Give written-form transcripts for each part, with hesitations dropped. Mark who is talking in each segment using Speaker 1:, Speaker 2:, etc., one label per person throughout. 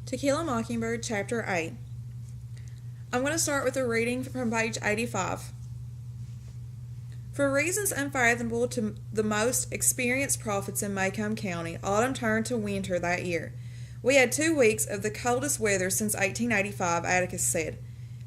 Speaker 1: To Kill a Mockingbird Chapter 8. I'm going to start with a reading from page 85. For reasons unfathomable to the most experienced prophets in Macomb County, autumn turned to winter that year. We had 2 weeks of the coldest weather since 1885, Atticus said.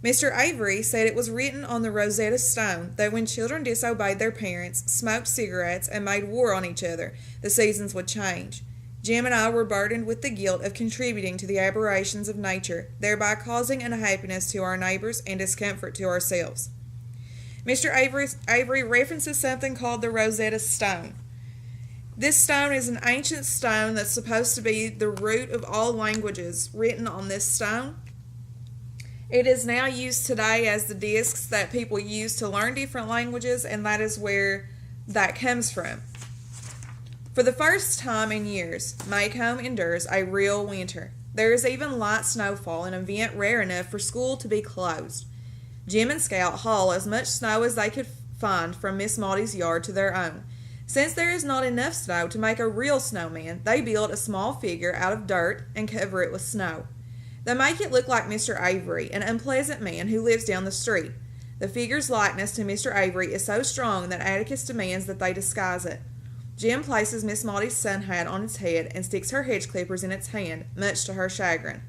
Speaker 1: Mr. Avery said it was written on the Rosetta Stone that when children disobeyed their parents, smoked cigarettes, and made war on each other, the seasons would change. Jim and I were burdened with the guilt of contributing to the aberrations of nature, thereby causing unhappiness to our neighbors and discomfort to ourselves. Mr. Avery references something called the Rosetta Stone. This stone is an ancient stone that's supposed to be the root of all languages written on this stone. It is now used today as the discs that people use to learn different languages, and that is where that comes from. For the first time in years, Macomb endures a real winter. There is even light snowfall, an event rare enough for school to be closed. Jim and Scout haul as much snow as they could find from Miss Maudie's yard to their own. Since there is not enough snow to make a real snowman, they build a small figure out of dirt and cover it with snow. They make it look like Mr. Avery, an unpleasant man who lives down the street. The figure's likeness to Mr. Avery is so strong that Atticus demands that they disguise it. Jim places Miss Maudie's sun hat on its head and sticks her hedge clippers in its hand, much to her chagrin.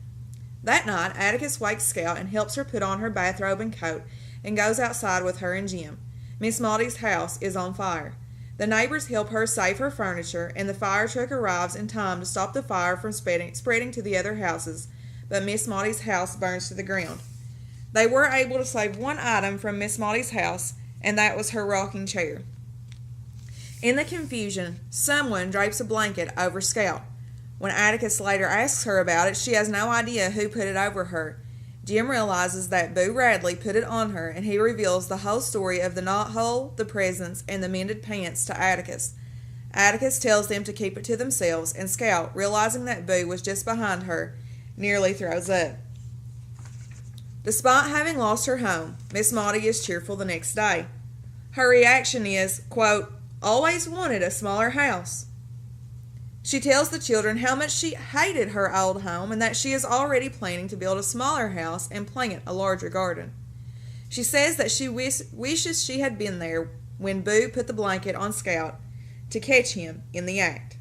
Speaker 1: That night, Atticus wakes Scout and helps her put on her bathrobe and coat and goes outside with her and Jim. Miss Maudie's house is on fire. The neighbors help her save her furniture, and the fire truck arrives in time to stop the fire from spreading to the other houses, but Miss Maudie's house burns to the ground. They were able to save one item from Miss Maudie's house, and that was her rocking chair. In the confusion, someone drapes a blanket over Scout. When Atticus later asks her about it, she has no idea who put it over her. Jim realizes that Boo Radley put it on her, and he reveals the whole story of the knothole, the presents, and the mended pants to Atticus. Atticus tells them to keep it to themselves, and Scout, realizing that Boo was just behind her, nearly throws up. Despite having lost her home, Miss Maudie is cheerful the next day. Her reaction is, quote, "Always wanted a smaller house." She tells the children how much she hated her old home and that she is already planning to build a smaller house and plant a larger garden. She says that she wishes she had been there when Boo put the blanket on Scout to catch him in the act.